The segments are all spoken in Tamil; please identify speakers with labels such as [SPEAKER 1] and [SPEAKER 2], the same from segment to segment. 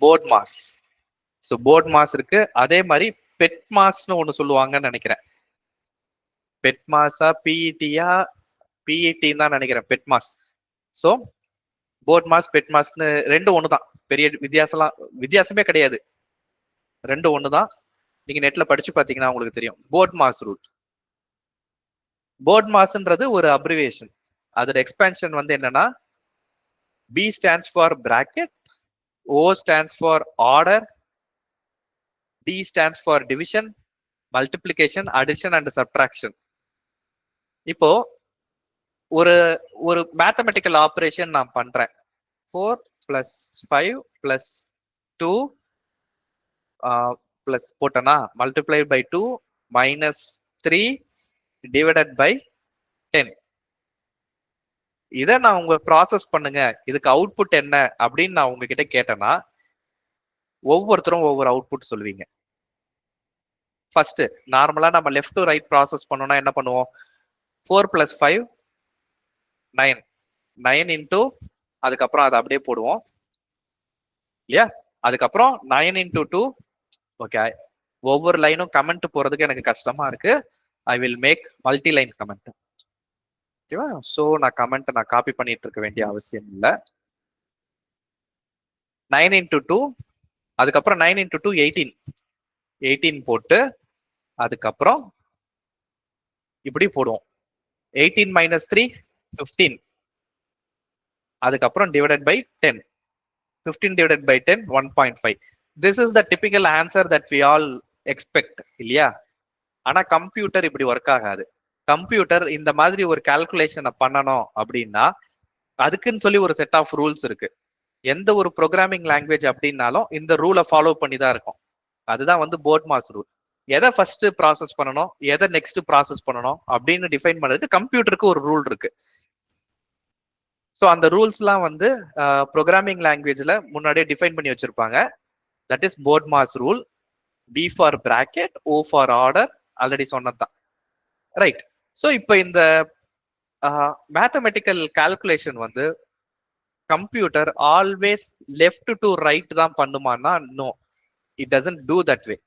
[SPEAKER 1] Board mass. So BODMAS இருக்கு. அதே மாதிரி பெட் மாஸ்ன்னு ஒன்று சொல்லுவாங்கன்னு நினைக்கிறேன். பெட் மாஸா பிஇடியா, பிஇடின்னு தான் நினைக்கிறேன், PEDMAS. So BODMAS பெட் மாஸ்ன்னு ரெண்டு ஒன்று தான், பெரிய வித்தியாசமே கிடையாது, ரெண்டு ஒன்று தான். நீங்க நெட்ல படிச்சு பார்த்தீங்கன்னா உங்களுக்கு தெரியும். BODMAS rule. போர்ட் மாஸ்ன்றது ஒரு அப்ரிவேஷன். அதோட எக்ஸ்பேன்ஷன் வந்து என்னன்னா, B stands for bracket, O stands for order, D stands for division, multiplication, addition and subtraction. இப்போ ஒரு ஒரு மேத்தமெட்டிக்கல் ஆபரேஷன் நான் பண்றேன். 4 plus 5 plus 2 plus போட்டனா multiplied by 2 minus 3 divided by 10. இதை நான் உங்க ப்ராசஸ் பண்ணுங்க, இதுக்கு அவுட்புட் என்ன அப்படின்னு நான் உங்ககிட்ட கேட்டேன்னா ஒவ்வொருத்தரும் ஒவ்வொரு அவுட்புட் சொல்லுவீங்க. ஃபர்ஸ்ட் நார்மலா நம்ம லெஃப்ட் டு ரைட் ப்ராசஸ் பண்ணோம்னா என்ன பண்ணுவோம்? 4 plus 5 9, 9 into அதுக்கப்புறம் அதை அப்படியே போடுவோம் இல்லையா? அதுக்கப்புறம் 9 into 2. ஓகே, ஒவ்வொரு லைனும் கமெண்ட் போறதுக்கு எனக்கு கஷ்டமா இருக்கு. I will make multi line comment. ஓகேவா? ஸோ நான் கமெண்ட் நான் காப்பி பண்ணிட்டு இருக்க வேண்டிய அவசியம் இல்லை. 9 into 2, அதுக்கப்புறம் 9 into 2 18, 18 போட்டு அதுக்கப்புறம் இப்படி போடுவோம். 18 minus 3 15, அதுக்கப்புறம் divided by 10. 15 divided by 10 1.5. This is the typical answer that we all expect இல்லையா? ஆனா கம்ப்யூட்டர் இப்படி ஒர்க் ஆகாது. கம்ப்யூட்டர் இந்த மாதிரி ஒரு கால்குலேஷனை பண்ணணும் அப்படின்னா அதுக்குன்னு சொல்லி ஒரு செட் ஆஃப் ரூல்ஸ் இருக்கு. எந்த ஒரு ப்ரோக்ராமிங் லாங்குவேஜ் அப்படின்னாலும் இந்த ரூலை ஃபாலோ பண்ணி தான் இருக்கும். அதுதான் வந்து போர்ட் மாஸ் ரூல். எதை ஃபர்ஸ்ட் ப்ராசஸ் பண்ணணும், எதை நெக்ஸ்ட் ப்ராசஸ் பண்ணணும் அப்படின்னு டிஃபைன் பண்ணுறதுக்கு கம்ப்யூட்டருக்கு ஒரு ரூல் இருக்கு. ஸோ அந்த ரூல்ஸ்லாம் வந்து ப்ரோக்ராமிங் லாங்குவேஜ்ல முன்னாடியே டிஃபைன் பண்ணி வச்சிருப்பாங்க. That is BODMAS rule. B for bracket, O for order, already சொன்னதுதான். ரைட். ஸோ இப்போ இந்த மேத்தமெட்டிக்கல் கால்குலேஷன் வந்து computer always left to right தான் பண்ணுமான்னா no, it doesn't do that way.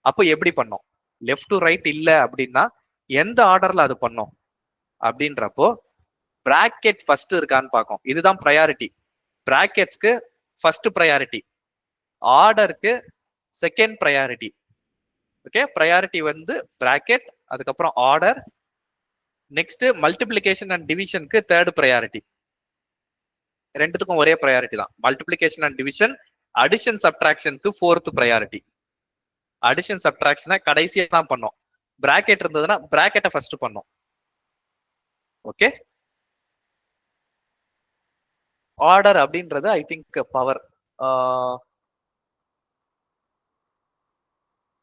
[SPEAKER 1] அப்போ எப்படி பண்ணோம்? லெஃப்ட் டு ரைட் இல்லை அப்படின்னா எந்த ஆர்டர்ல அது பண்ணோம் அப்படின்றப்போ பிராக்கெட் ஃபர்ஸ்ட் இருக்கான்னு பார்க்கும். இதுதான் ப்ரையாரிட்டி. பிராக்கெட்ஸ்க்கு ஃபர்ஸ்ட் ப்ரையாரிட்டி, ஆர்டருக்கு செகண்ட் ப்ரையாரிட்டி. ஓகே, ப்ரையாரிட்டி வந்து பிராக்கெட், அதுக்கப்புறம் ஆர்டர், நெக்ஸ்ட் மல்டிபிளிகேஷன் அண்ட் டிவிஷனுக்கு தேர்ட் ப்ரையாரிட்டி. ரெண்டுத்துக்கும் ஒரே ப்ரையாரிட்டி தான். மல்டிபிளிகேஷன் அண்ட் டிவிஷன், அடிஷன் சப்ட்ராக்ஷனுக்கு ஃபோர்த் ப்ரையாரிட்டி. அடிஷன் சப்ட்ராக்ஷனை கடைசியா தான் பண்ணோம். பிராக்கெட் இருந்ததுன்னா பிராக்கெட்டை ஃபர்ஸ்ட் பண்ணோம். ஓகே, ஆர்டர் அப்படின்றது ஐ திங்க் பவர்.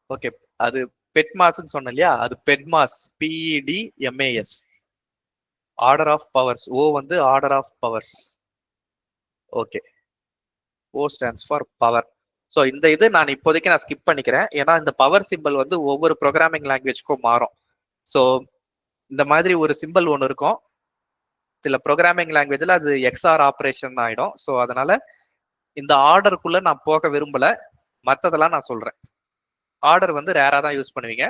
[SPEAKER 1] ஓகே, அது பெட் மாஸ்ன்னு சொன்ன இல்லையா, அது PEDMAS, PEDMAS, order of powers. O வந்து order of powers. Okay, O stands for power. So இந்த இது நான் இப்போதைக்கு நான் ஸ்கிப் பண்ணிக்கிறேன், ஏன்னா இந்த பவர் சிம்பிள் வந்து ஒவ்வொரு ப்ரோக்ராமிங் லாங்குவேஜ்க்கும் மாறும். ஸோ இந்த மாதிரி ஒரு சிம்பிள் ஒன்று இருக்கும். சில ப்ரோக்ராமிங் லாங்குவேஜ்ல அது XOR ஆப்ரேஷன் ஆயிடும். ஸோ அதனால இந்த ஆர்டருக்குள்ள நான் போக விரும்பல, மற்றதெல்லாம் நான் சொல்றேன். ஆர்டர் வந்து ரேரா தான் யூஸ் பண்ணுவீங்க.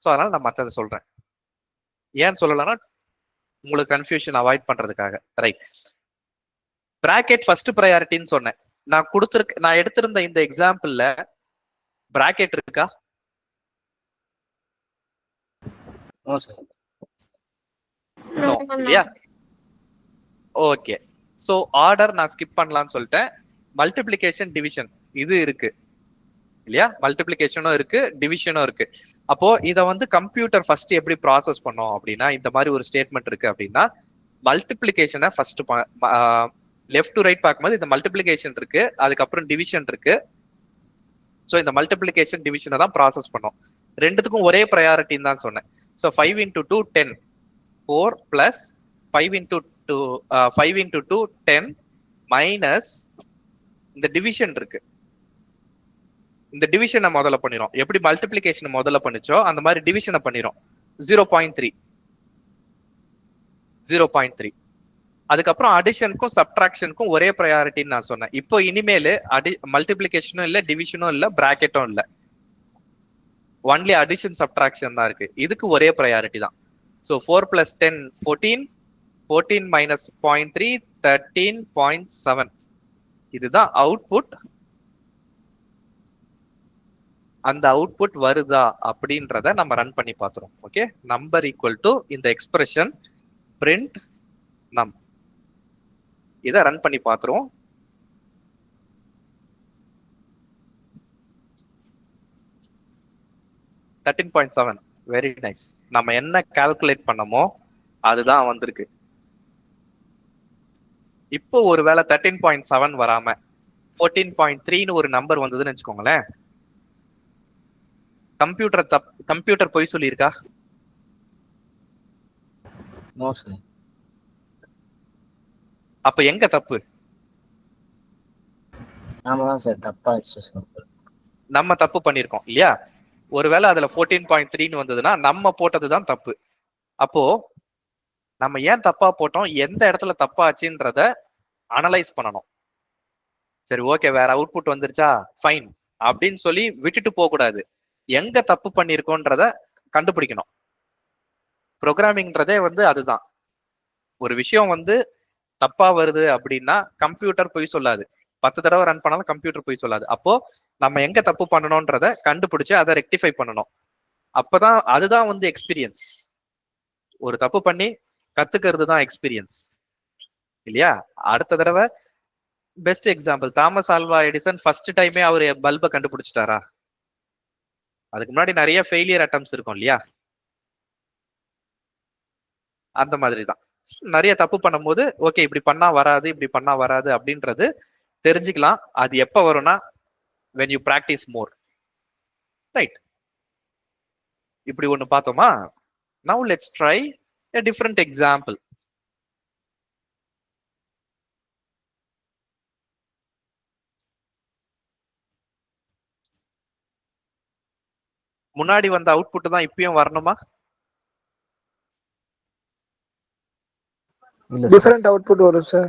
[SPEAKER 1] ஸோ அதனால நான் மற்றதை சொல்றேன். ஏன்னு சொல்லலைன்னா உங்களுக்கு கன்ஃபியூஷன் அவாய்ட் பண்றதுக்காக. ரைட். பிராக்கெட் ஃபர்ஸ்ட் ப்ரையாரிட்டின்னு சொன்னேன். நான் எடுத்திருந்த இந்த எக்ஸாம்பிள்ல பிராக்கெட் இருக்கா? இல்லையா? ஓகே, ஸோ ஆர்டர் நான் ஸ்கிப் பண்ணலாம்னு சொல்லிட்டேன். மல்டிபிளிகேஷன் டிவிஷன் இது இருக்கு இல்லையா? மல்டிபிளிகேஷனும் இருக்கு, டிவிஷனும் இருக்கு. அப்போ இதை வந்து கம்ப்யூட்டர் ஃபர்ஸ்ட் எப்படி ப்ராசஸ் பண்ணோம் அப்படின்னா, இந்த மாதிரி ஒரு ஸ்டேட்மெண்ட் இருக்கு அப்படின்னா மல்டிபிளிகேஷனை ஃபர்ஸ்ட் லெஃப்ட் டு ரைட் பார்க்கும்போது இந்த மல்டிபிளிகேஷன் இருக்கு, அதுக்கப்புறம் டிவிஷன் இருக்கு. ஸோ இந்த மல்டிபிளிகேஷன் டிவிஷனை தான் ப்ராசஸ் பண்ணோம். ரெண்டுத்துக்கும் ஒரே ப்ரையாரிட்டின்னு தான் சொன்னேன். So 5 into 2 10, 4 plus 5 into 2 5 into 2 10 minus இந்த டிவிஷன் இருக்கு. இந்த டிவிஷனை முதல்ல பண்ணிரும். எப்படி மல்டிபிளிகேஷன் முதல்ல பண்ணிச்சோ அந்த மாதிரி டிவிஷனை பண்ணிரும். 0.3. அதுக்கப்புறம் அடிஷனுக்கும் சப்ட்ராக்ஷனுக்கும் ஒரே ப்ரையாரிட்டின்னு நான் சொன்னேன். இப்போ இனிமேல் மல்டிபிளிகேஷனும் இல்லை, டிவிஷனும் இல்லை, பிராக்கெட்டும் இல்லை, ஒன்லி அடிஷன் சப்ட்ராக்ஷன் தான் இருக்கு. இதுக்கு ஒரே ப்ரையாரிட்டி தான். ஸோ 4 + 10 14, 14 - 0.3 13.7. இதுதான் அவுட்புட். அந்த அவுட்புட் வருதா அப்படின்றத நம்ம ரன் பண்ணி பார்த்துரும். ஓகே, நம்பர் ஈக்குவல் டு இந்த எக்ஸ்பிரஷன் பிரிண்ட் நம். இதை ரன் பண்ணி பார்த்துரும். $13.7. Very nice. நம்ம என்ன கால்குலேட் பண்ணமோ அதுதான் வந்திருக்கு. இப்போ ஒருவேளை 13.7 வராம 14.3ன்னு ஒரு நம்பர் வந்ததுன்னு வச்சுக்கோங்களேன், கம்ப்யூட்டர் பொய் சொல்லியிருக்கா? அப்ப எங்க தப்பு? நம்ம தப்பு பண்ணிருக்கோம் இல்லையா? ஒருவேளை அதுல 14.3ன்னு வந்ததுன்னா நம்ம போட்டதுதான் தப்பு. அப்போ நம்ம ஏன் தப்பா போட்டோம், எந்த இடத்துல தப்பாச்சுன்றத அனலைஸ் பண்ணணும். சரி, ஓகே, வேற அவுட்புட் வந்துருச்சா, ஃபைன் அப்படின்னு சொல்லி விட்டுட்டு போக கூடாது. எங்க தப்பு பண்ணிருக்கோன்றத கண்டுபிடிக்கணும். ப்ரோக்ராமிங்ன்றதே அதுதான். ஒரு விஷயம் தப்பா வருது அப்படின்னா கம்ப்யூட்டர் போய் சொல்லாது. 10 தடவை ரன் பண்ணாலும் கம்ப்யூட்டர் போய் சொல்லாது. அப்போ நம்ம எங்க தப்பு பண்ணணும்ன்றத கண்டுபிடிச்சு அதை ரெக்டிஃபை பண்ணணும். அப்பதான் அதுதான் எக்ஸ்பீரியன்ஸ். ஒரு தப்பு பண்ணி கத்துக்கிறது தான் எக்ஸ்பீரியன்ஸ் இல்லையா? அடுத்த தடவை best example, Thomas Alva Edison first டைமே அவர் பல்பை கண்டுபிடிச்சிட்டாரா? அதுக்கு முன்னாடி நிறைய ஃபெயிலியர் அட்டம்ஸ் இருக்கும் இல்லையா? அந்த மாதிரி தான் நிறைய தப்பு பண்ணும்போது ஓகே இப்படி பண்ணா வராது, இப்படி பண்ணா வராது அப்படின்றது தெரிஞ்சுக்கலாம். அது எப்ப வரும்னா when you practice more, right? இப்படி ஒண்ணு பார்த்தோமா? now let's try a different example. முன்னாடி வந்த அவுட்புட் தான் இப்பயும் வரணுமா?
[SPEAKER 2] டிஃபரண்ட் அவுட்புட் வரும் சார்.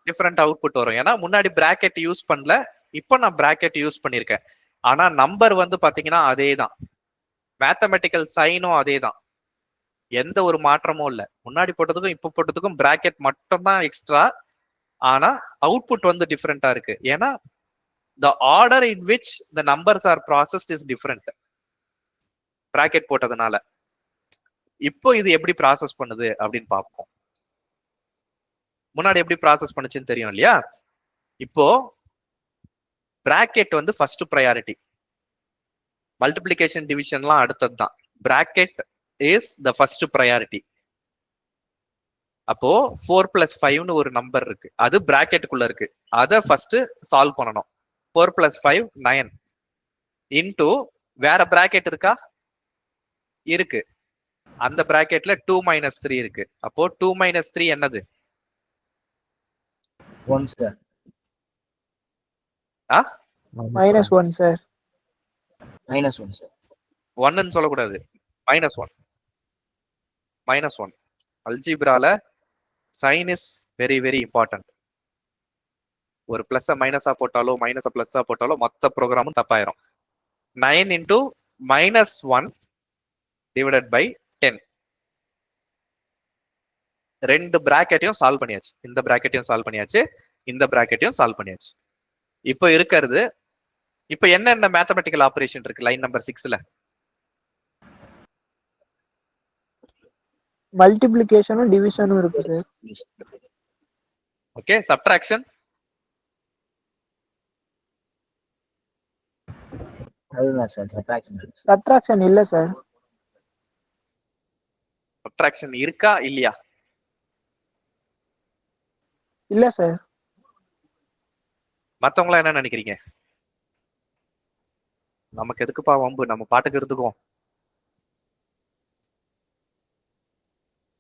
[SPEAKER 1] டிஃபரண்ட் அவுட்புட் வரும். ஏன்னா முன்னாடி பிராக்கெட் யூஸ் பண்ணல, இப்போ நான் பிராக்கெட் யூஸ் பண்ணிருக்கேன். ஆனா நம்பர் பாத்தீங்கன்னா அதே தான், மேத்தமெட்டிக்கல் சைனும் அதே தான், எந்த ஒரு மாற்றமும் இல்லை. முன்னாடி போட்டதுக்கும் இப்போ போட்டதுக்கும் பிராக்கெட் மட்டும் தான் எக்ஸ்ட்ரா. ஆனா அவுட்புட் டிஃபரெண்டா இருக்கு. ஏன்னா the order in which the numbers are processed is different. Bracket போட்டதுனால இப்போ இது எப்படி ப்ராசஸ் பண்ணுது அப்படின்னு பார்ப்போம். முன்னாடி எப்படி ப்ராசஸ் பண்ணுச்சுன்னு தெரியும் இல்லையா? இப்போ பிராக்கெட் ஃபர்ஸ்ட் ப்ரையாரிட்டி, மல்டிபிளிகேஷன் டிவிஷன்லாம் அடுத்தது தான். Bracket is the first priority. அப்போ 4 + 5ன்னு ஒரு நம்பர் இருக்கு, அது பிராக்கெட்டுக்குள்ள இருக்கு. அதை ஃபர்ஸ்ட் சால்வ் பண்ணணும். 4 + 5 9 இன்டு வேற பிராக்கெட் இருக்கா? இருக்கு. அந்த பிராக்கெட்ல 2 - 3 இருக்கு. அப்போ 2 - 3 என்னது?
[SPEAKER 2] 1 சார்.
[SPEAKER 3] -1 சார்.
[SPEAKER 2] -1 சார்.
[SPEAKER 1] 1ன்னு சொல்லக்கூடாது, -1. -1 அல்ஜிப்ரால sign is very very important. ஒரு பிளஸ் மைனஸா போட்டாலோ மைனஸ் பிளஸ்ஸா போட்டாலோ மொத்த ப்ரோக்ராமும் தப்பாயிரும். 9 × -1 டிவைடட் பை 10. ரெண்டு பிராக்கெட்டையும் சால்வ் பண்ணியாச்சு. இந்த பிராக்கெட்டையும் சால்வ் பண்ணியாச்சு, இந்த பிராக்கெட்டையும் சால்வ் பண்ணியாச்சு. இப்போ இருக்கிறது, இப்போ என்னென்ன மேத்தமெட்டிக்கல் ஆபரேஷன் இருக்கு லைன் நம்பர் 6ல?
[SPEAKER 3] மல்டிப்ளிகேஷனும் டிவிஷனும் இருக்கு சார்.
[SPEAKER 1] Okay, subtraction?
[SPEAKER 2] அதுதான் சார் சப்ட்ராக்ஷன்.
[SPEAKER 3] சப்ட்ராக்ஷன் இல்ல சார்.
[SPEAKER 1] சப்ட்ராக்ஷன் இருக்கா இல்லையா?
[SPEAKER 3] இல்ல சார்.
[SPEAKER 1] மத்தவங்களா என்ன நினைக்கிறீங்க? நமக்கு எதுக்குப்பா வம்பு, நம்ம பாட்டுக்கு இருந்துக்குவோம்.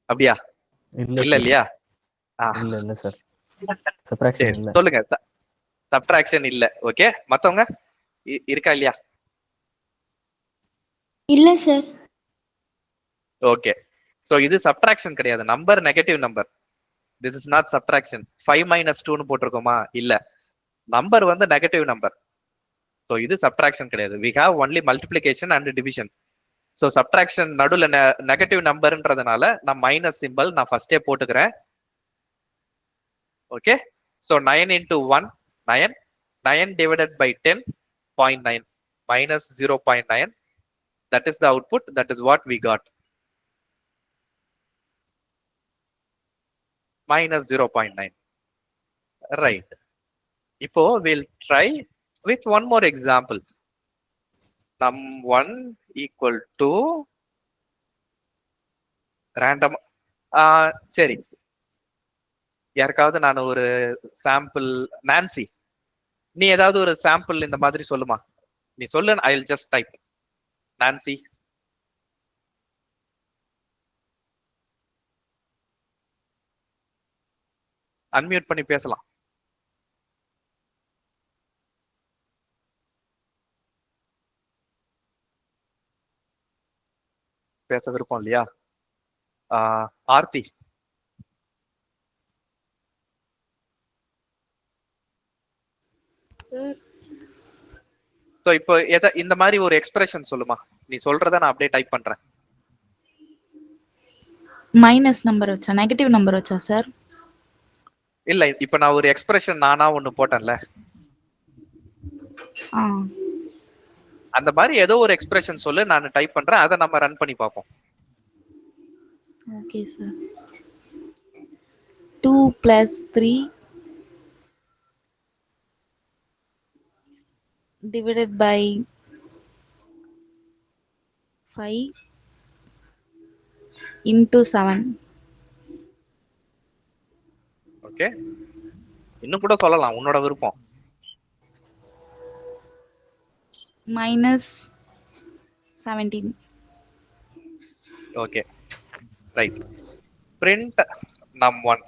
[SPEAKER 1] அப்படியா? இல்ல இல்லையா?
[SPEAKER 4] இல்ல இல்ல சார், சப்ட்ராக்ஷன் இல்ல.
[SPEAKER 1] சொல்லுங்க, சப்ட்ராக்ஷன் இல்ல. ஓகே, மத்தவங்க இருக்கா இல்லையா?
[SPEAKER 5] இல்ல சார்.
[SPEAKER 1] ஓகே, சோ இது சப்ட்ராக்ஷன் கிடையாது, number negative number. This is not subtraction. 5 minus 2ன்னு போட்டிருக்கோமா? இல்ல, நம்பர் வந்து நெகட்டிவ் நம்பர். ஸோ இது சப்ட்ராக்ஷன் கிடையாது. We have only multiplication and division. So subtraction நடுவில் நெகட்டிவ் நம்பர்ன்றதுனால நான் மைனஸ் சிம்பிள் நான் ஃபர்ஸ்டே போட்டுக்கிறேன். Okay, so 9 into 1 9, 9 divided by 10 0.9 minus 0.9. That is the output. That is what we got. Minus 0.9. Right. இப்போ we'll try with one more example. Num1 equal to random. சரி, யாருக்காவது நான் ஒரு சாம்பிள், நான்சி நீ ஏதாவது ஒரு சாம்பிள் இந்த மாதிரி சொல்லுமா? நீ சொல்லு, I will just type. Nancy, unmute பண்ணி பேசலாம். பேச விருப்பம் இல்லையா? ஆர்த்தி, ஸோ இப்போ இந்த மாதிரி ஒரு எக்ஸ்பிரஷன் சொல்லுமா? நீ சொல்றத நான் அப்படியே டைப் பண்றேன்.
[SPEAKER 5] மைனஸ் நம்பர் வச்சா, நெகட்டிவ் நம்பர் வச்சா சார்?
[SPEAKER 1] இல்ல, இப்ப நான் ஒரு எக்ஸ்பிரஷன் நானா ஒண்ணு போட்டேன்ல, அந்த மாதிரி ஏதோ ஒரு எக்ஸ்பிரஷன் சொல்லு, நான் டைப் பண்றேன், அதை நம்ம ரன் பண்ணி பார்ப்போம்.
[SPEAKER 5] Okay sir. 2 plus 3 divided by 5 into 7.
[SPEAKER 1] Okay, இன்னும் கூட சொல்லலாம், உன்னோட விருப்பம்.
[SPEAKER 5] Minus 17.
[SPEAKER 1] Okay, right. print num1.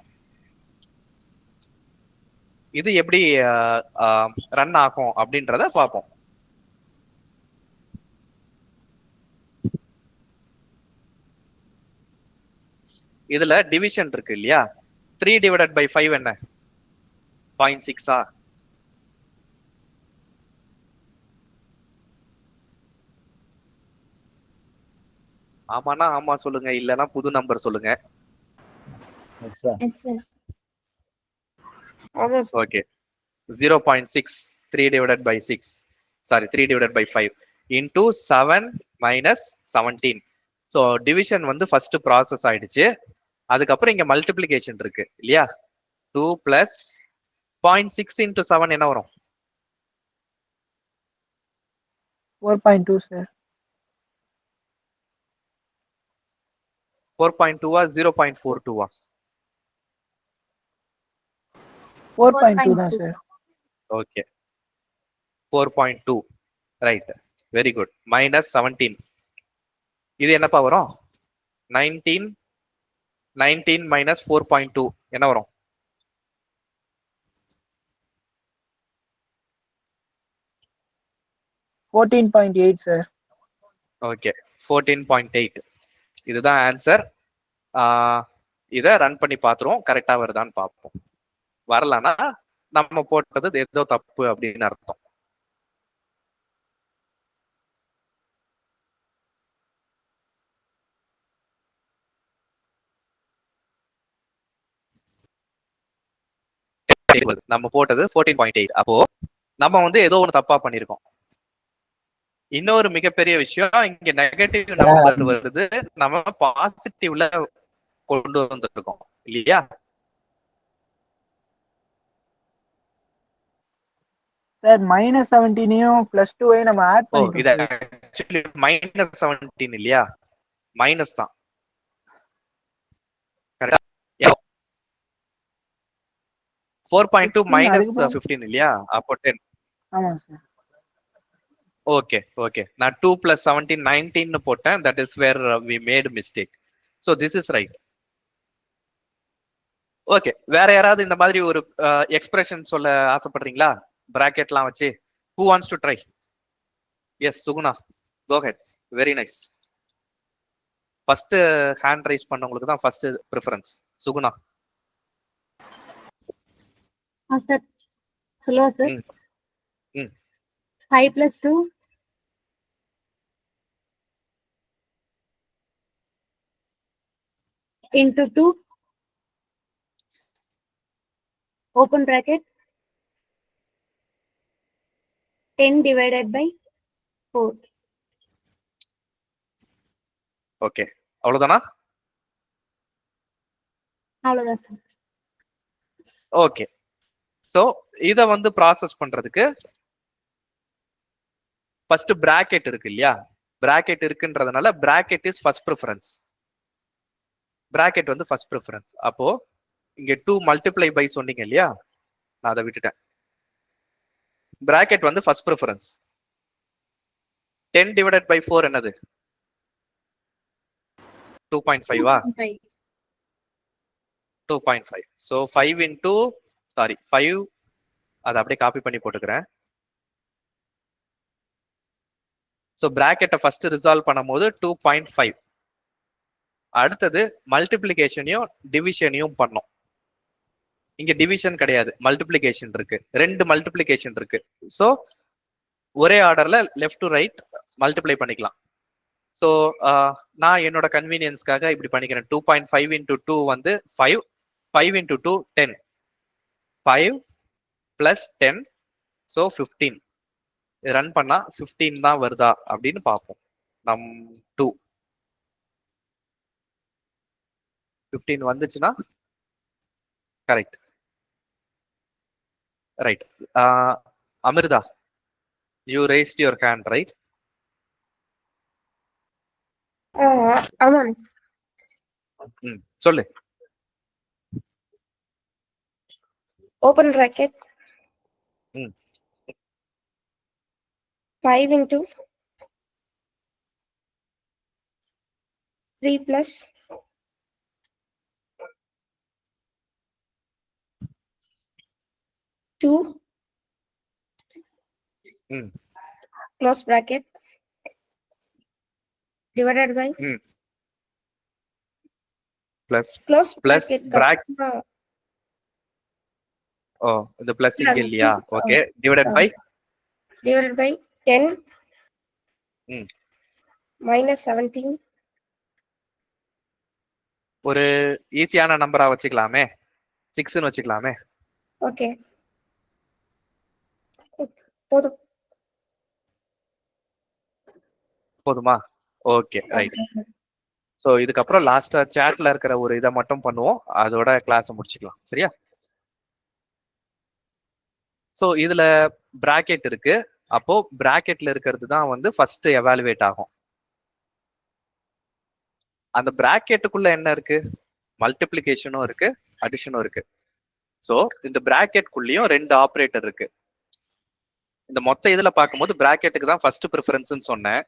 [SPEAKER 1] இது எப்படி ரன் ஆகும் அப்படின்றத பார்ப்போம். இதுல டிவிஷன் இருக்கு இல்லையா? 3 divided by 5 என்ன? 0.6. ஆமானா ஆமா சொல்லுங்க, இல்லனா புது நம்பர் சொல்லுங்க. Okay, 0.6 3 divided by 6, sorry 3 divided by 5 into 7 minus 17. So division வந்து ஃபர்ஸ்ட் ப்ராசஸ் ஆயிடுச்சு. அதுக்கப்புறம் இங்க மல்டிபிளிகேஷன் இருக்கு இல்லையா? 2 plus 0.6 into 7 என்ன வரும்?
[SPEAKER 3] 4.2 சார்.
[SPEAKER 1] 4.2 0.42?
[SPEAKER 3] 4.2 தான் sir.
[SPEAKER 1] Okay, 4.2 right, very good. Minus 17, இது என்னப்பா வரும்? 19. 19 minus 4.2 என்ன வரும்?
[SPEAKER 3] 14.8 சார்.
[SPEAKER 1] ஓகே, 14.8. இதுதான் ஆன்சர். இதை ரன் பண்ணி பார்த்துருவோம், கரெக்டா வருதான்னு பார்ப்போம். வரலன்னா நம்ம போட்டது ஏதோ தப்பு அப்படின்னு அர்த்தம். நம்ம போட்டது 14.8. அப்போ நம்ம வந்து ஏதோ ஒண்ணு தப்பா பண்ணிருக்கோம். இன்னொரு மிகப்பெரிய விஷயம், இங்க நெகட்டிவ் நம்பர் வருது, நம்ம பாசிட்டிவ்ல கொண்டு வந்துருக்கோம் இல்லையா?
[SPEAKER 3] சார் மைனஸ் 17யும் பிளஸ் 2வையும் நம்ம ஆட் பண்ணிட்டோம்.
[SPEAKER 1] இது ஆக்சுவலி மைனஸ் 17 இல்லையா? மைனஸ் தான். 4.2 minus 15 இல்லையா? அப்போ 10.
[SPEAKER 3] ஆமா சார்.
[SPEAKER 1] ஓகே ஓகே, நான் 2 plus 17 19 போட்டேன். that is where we made mistake. so this is right. Okay, வேற யாராவது இந்த மாதிரி ஒரு எக்ஸ்பிரஷன் சொல்ல ஆசைப்படுறீங்களா? பிராக்கெட்லாம் வச்சு. who wants to try? yes, Suguna, go ahead. very nice. First hand rice பண்ணவங்களுக்கு தான் first preference. Suguna.
[SPEAKER 6] sir. Slow, sir.
[SPEAKER 1] Mm. Mm.
[SPEAKER 6] 5 plus 2. Into 2. Open bracket. 10 divided by 4.
[SPEAKER 1] Okay, அவ்வளவுதானா?
[SPEAKER 6] அவ்வளவுதான் சார்.
[SPEAKER 1] ஓகே, சோ இத வந்து ப்ராசஸ் பண்றதுக்கு ஃபர்ஸ்ட் பிராக்கெட் இருக்கு இல்லையா? பிராக்கெட் இருக்குன்றதுனால bracket is first preference. Bracket வந்து ஃபர்ஸ்ட் ப்ரிஃபரன்ஸ். அப்போ இங்க 2 மல்டிப்ளை பை சொன்னீங்க இல்லையா? நான் அதை விட்டுட்டேன். பிராக்கெட் வந்து ஃபர்ஸ்ட் ப்ரிஃபரன்ஸ். 10 டிவைடட் பை 4 என்னது? 2.5 2.5. ஸோ 5 இன்டூ 5 அதை அப்படியே காப்பி பண்ணி போட்டுக்கிறேன். ஸோ பிராக்கெட்டை ஃபர்ஸ்ட் ரிசால்வ் பண்ணும்போது 2.5. அடுத்தது மல்டிப்ளிகேஷனையும் டிவிஷனையும் பண்ணோம். இங்க டிவிஷன் கிடையாது, மல்டிப்ளிகேஷன் இருக்கு. 2 மல்டிப்ளிகேஷன் இருக்கு. ஸோ ஒரே ஆர்டர்ல லெஃப்ட் டு ரைட் மல்டிப்ளை பண்ணிக்கலாம். ஸோ நான் என்னோட கன்வீனியன்ஸ்க்காக இப்படி பண்ணிக்கிறேன். 2.5 இன்டூ 2 வந்து 5. 5 இன்டூ 2 10. 5 plus 10, so 15. இது ரன் பண்ணா 15 தான் வருதா அப்படின்னு பார்ப்போம். 2 15 வந்துச்சுன்னா correct. Right. Amritha, you raised your hand, right?
[SPEAKER 6] ஆமாம்.
[SPEAKER 1] சொல்லு.
[SPEAKER 6] Open bracket. 5 into 3 plus 2. Close bracket. Divided by.
[SPEAKER 1] Plus
[SPEAKER 6] Close
[SPEAKER 1] plus
[SPEAKER 6] bracket.
[SPEAKER 1] ஓ, இந்த பிளஸ் இங்க இல்லையா? Okay, divided by.
[SPEAKER 6] Divided by 10. Minus 17.
[SPEAKER 1] ஒரு ஈஸியான நம்பரா வச்சுக்கலாமே, 6ன்னு வச்சுக்கலாமே.
[SPEAKER 6] ஓகே, போதும்.
[SPEAKER 1] போதுமா? Okay, right. ஸோ இதுக்கப்புறம் லாஸ்டா சாட்ல இருக்கிற ஒரு இதை மட்டும் பண்ணுவோம், அதோட கிளாஸை முடிச்சுக்கலாம். சரியா? ஸோ இதுல பிராக்கெட் இருக்கு. அப்போ பிராக்கெட்ல இருக்கிறது தான் வந்து ஃபர்ஸ்ட் எவாலுவேட் ஆகும். அந்த பிராக்கெட்டுக்குள்ள என்ன இருக்கு? மல்டிப்ளிகேஷனும் இருக்கு, அடிஷனும் இருக்கு. ஸோ இந்த பிராக்கெட்குள்ளேயும் 2 ஆப்ரேட்டர் இருக்கு. இந்த மொத்த இதுல பார்க்கும்போது பிராக்கெட்டுக்கு தான் ஃபர்ஸ்ட் ப்ரிஃபரன்ஸ்னு சொன்னேன்,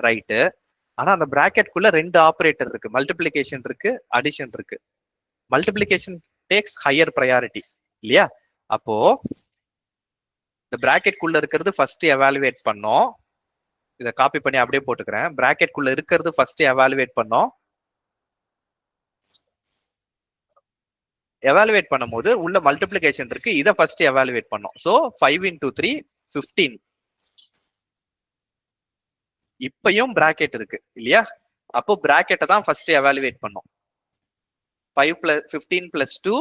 [SPEAKER 1] ரைட்டு. ஆனா அந்த பிராக்கெட்குள்ள 2 ஆப்ரேட்டர் இருக்கு, மல்டிப்ளிகேஷன் இருக்கு, அடிஷன் இருக்கு. மல்டிப்ளிகேஷன் டேக்ஸ் ஹையர் ப்ரையாரிட்டி இல்லையா? அப்போ இந்த பிராக்கெட்குள்ள இருக்கிறது ஃபர்ஸ்ட் எவாலுவேட் பண்ணோம். இதை காப்பி பண்ணி அப்படியே போட்டுக்கிறேன். பிராக்கெட்குள்ள இருக்கிறது ஃபர்ஸ்ட் எவாலுவேட் பண்ணோம். எவாலுவேட் பண்ணும்போது உள்ள மல்டிப்ளிகேஷன் இருக்கு, இதை ஃபர்ஸ்ட் எவாலுவேட் பண்ணோம். So 5 into 3 15. இப்பயும் பிராக்கெட் இருக்கு இல்லையா? அப்போ பிராக்கெட்டை தான் ஃபர்ஸ்ட் எவாலுவேட் பண்ணோம். 5 plus 15 plus 2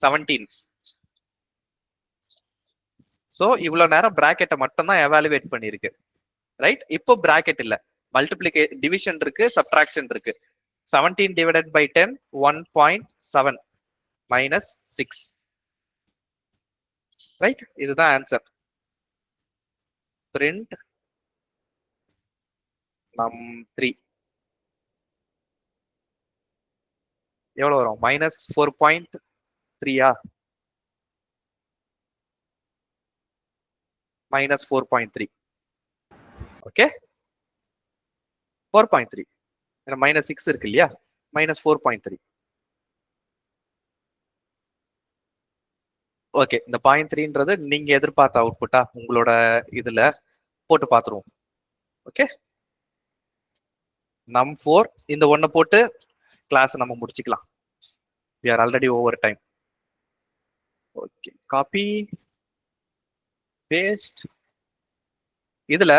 [SPEAKER 1] 17. ஸோ இவ்வளவு நேரம் பிராக்கெட்டை மட்டும் தான் எவாலுவேட் பண்ணிருக்கு, ரைட்? இப்போ பிராக்கெட் இல்ல, டிவிஷன் இருக்கு, சப்ட்ராக்ஷன் இருக்கு. 17 divided by 10 1.7 minus 6, ரைட்? இதுதான் ஆன்சர். பிரிண்ட் num3 எவ்வளவு வரும்? -4.3. -4.3. ஓகே, 4.3. ஏன்னா -6 இருக்கு இல்லையா? -4.3. ஓகே, இந்த 0.3ன்றது நீங்க எதிர்பார்த்த அவுட்புட்டா? உங்களோட இதுல போட்டு பார்த்துருவோம். ஓகே, num4 இந்த ஒன்னை போட்டு கிளாஸ் நம்ம முடிச்சுக்கலாம். we are already over time. Okay, copy paste. இதுல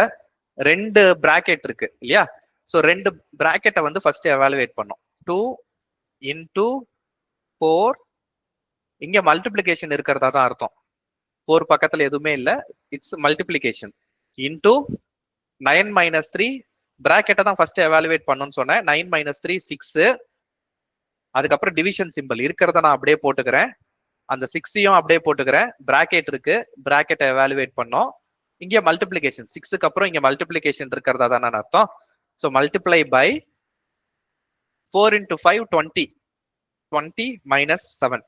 [SPEAKER 1] 2 பிராக்கெட் இருக்கு இல்லையா? சோ 2 பிராக்கெட்டை வந்து ஃபர்ஸ்ட் எவாலுவேட் பண்ணோம். 2 into 4. இங்க மல்டிப்ளிகேஷன் இருக்கிறதா தான் அர்த்தம். 4 பக்கத்துல எதுவுமே இல்ல, இட்ஸ் மல்டிப்ளிகேஷன். இன்டூ 9 minus 3 பிராக்கெட்டை தான் ஃபர்ஸ்ட் எவாலுவேட் பண்ணணும்னு சொன்னேன். 9 minus 3 6. அதுக்கப்புறம் டிவிஷன் சிம்பிள் இருக்கிறத நான் அப்படியே போட்டுக்கிறேன். அந்த 6ஐயும் அப்படியே போட்டுக்கிறேன். பிராக்கெட் இருக்கு, பிராக்கெட்டை எவாலுவேட் பண்ணோம். இங்க மல்டிப்ளிகேஷன் 6க்கு அப்புறம் இங்க மல்டிப்ளிகேஷன் இருக்கிறதா தான் அர்த்தம். So multiply by 4 into 5 20. 20 minus 7.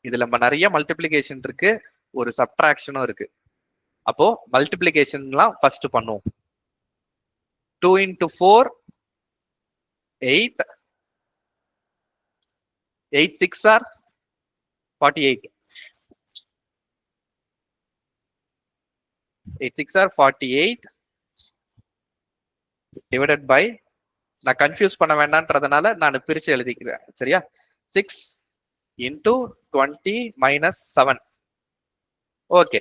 [SPEAKER 1] இதுல நம்ம நிறைய மல்டிப்ளிகேஷன் இருக்கு, ஒரு சப்ட்ராக்ஷனும் இருக்கு. அப்போ மல்டிப்ளிகேஷன்லாம் ஃபர்ஸ்ட் பண்ணுவோம். 2 into 4 8. 8 6 are 48. 8 6 are 48 divided by, நான் கன்ஃபியூஸ் பண்ண வேண்டாம்ன்றதுனால நான் பிரிச்சு எழுதிக்கிறேன். சரியா? 6 into 20 minus 7. Okay,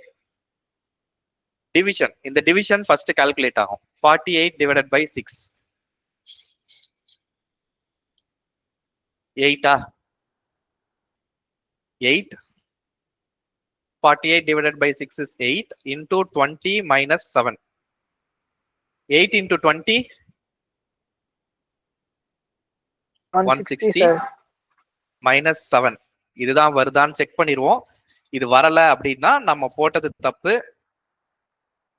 [SPEAKER 1] division. இந்த டிவிஷன் ஃபர்ஸ்ட் கால்குலேட் ஆகும். 48 divided by 6. 8 8. 48 divided by 6 is 8 into 20 minus 7. 8 into 20 160 minus 7. இதுதான் வருதான்னு செக் பண்ணிடுவோம். இது வரல அப்படின்னா நம்ம போட்டது தப்பு.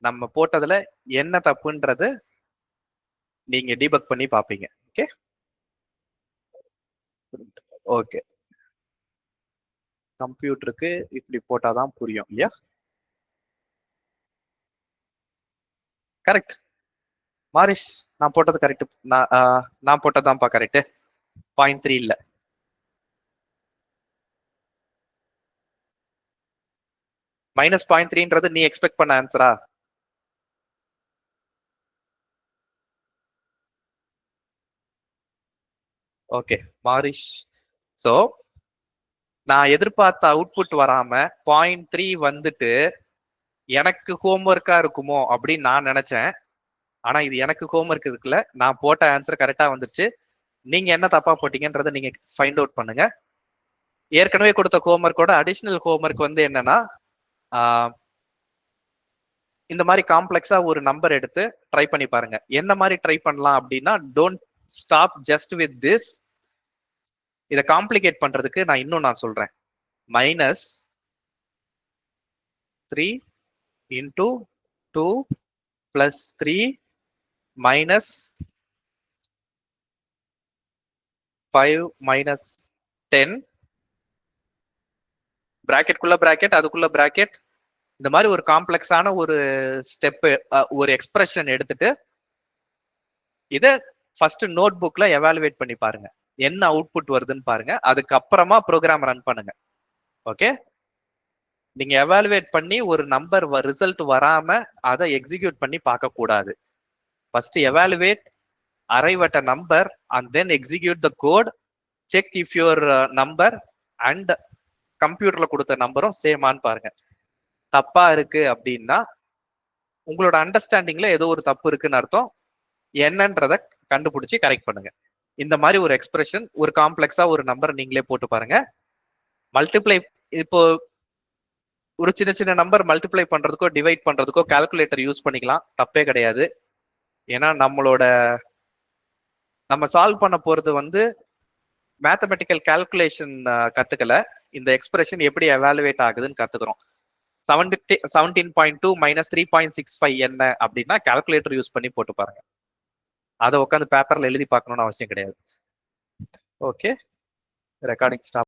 [SPEAKER 1] நம்ம போட்டதுல என்ன தப்புன்றது நீங்க டீபக் பண்ணி பாப்பீங்க. ஓகே ஓகே, கம்ப்யூட்டருக்கு இப்படி போட்டாதான் புரியும் இல்லையா? கரெக்ட் மாரிஷ், நான் போட்டது கரெக்ட். நான் போட்டதான்ப்பா கரெக்ட். 0.3 இல்ல. மைனஸ் 0.3ன்றது நீ எக்ஸ்பெக்ட் பண்ண ஆன்சரா? ஓகே மாரிஷ், சோ நான் எதிர்பார்த்த அவுட்புட் வராம 0.3 வந்துட்டு எனக்கு ஹோம்ஒர்க்கா இருக்குமோ அப்படின்னு நான் நினைச்சேன். ஆனா இது எனக்கு ஹோம்ஒர்க் இருக்குல்ல, நான் போட்ட ஆன்சர் கரெக்டா வந்துருச்சு. நீங்க என்ன தப்பா போட்டீங்கன்றத நீங்க ஃபைண்ட் அவுட் பண்ணுங்க. ஏற்கனவே கொடுத்த ஹோம்ஒர்க்கோட அடிஷனல் ஹோம்ஒர்க் வந்து என்னன்னா, இந்த மாதிரி காம்ப்ளெக்ஸா ஒரு நம்பர் எடுத்து ட்ரை பண்ணி பாருங்க. என்ன மாதிரி ட்ரை பண்ணலாம் அப்படின்னா, don't stop just with this. இதை காம்ப்ளிகேட் பண்றதுக்கு நான் இன்னும் சொல்றேன். -3 into 2 plus 3 minus 5 minus 10. பிராக்கெட்குள்ள bracket, அதுக்குள்ள பிராக்கெட். இந்த மாதிரி ஒரு காம்ப்ளெக்ஸான ஒரு ஸ்டெப், ஒரு எக்ஸ்பிரஷன் எடுத்துட்டு இதை ஃபர்ஸ்ட் நோட் புக்ல எவாலுவேட் பண்ணி பாருங்க. என்ன அவுட்புட் வருதுன்னு பாருங்க. அதுக்கப்புறமா ப்ரோக்ராம் ரன் பண்ணுங்க. ஓகே, நீங்க எவாலுவேட் பண்ணி ஒரு நம்பர் ரிசல்ட் வராம அதை எக்ஸிக்யூட் பண்ணி பார்க்க கூடாது. First evaluate, arrive at a number and then execute the code. Check if your number and கம்ப்யூட்டர்ல கொடுத்த நம்பரும் சேமான்னு பாருங்க. தப்பா இருக்கு அப்படின்னா உங்களோட அண்டர்ஸ்டாண்டிங்ல ஏதோ ஒரு தப்பு இருக்குன்னு அர்த்தம். என்னன்றத கண்டுபிடிச்சு கரெக்ட் பண்ணுங்க. இந்த மாதிரி ஒரு எக்ஸ்பிரஷன், ஒரு காம்ப்ளெக்ஸா ஒரு நம்பர் நீங்களே போட்டு பாருங்க. மல்டிப்ளை, இப்போ ஒரு சின்ன சின்ன நம்பர் மல்டிப்ளை பண்றதுக்கோ டிவைட் பண்றதுக்கோ கால்குலேட்டர் யூஸ் பண்ணிக்கலாம், தப்பே கிடையாது. ஏன்னா நம்ம சால்வ் பண்ண போறது வந்து மேத்தமெட்டிக்கல் கால்குலேஷன் கத்துக்கல, இந்த எக்ஸ்பிரஷன் எப்படி எவாலுவேட் ஆகுதுன்னு கத்துக்கிறோம். 17.2 minus 3.65 என்ன அப்படின்னா கால்குலேட்டர் யூஸ் பண்ணி போட்டு பாருங்க. அதை உட்காந்து பேப்பர்ல எழுதி பார்க்கணும்னு அவசியம் கிடையாது. Okay, recording stop.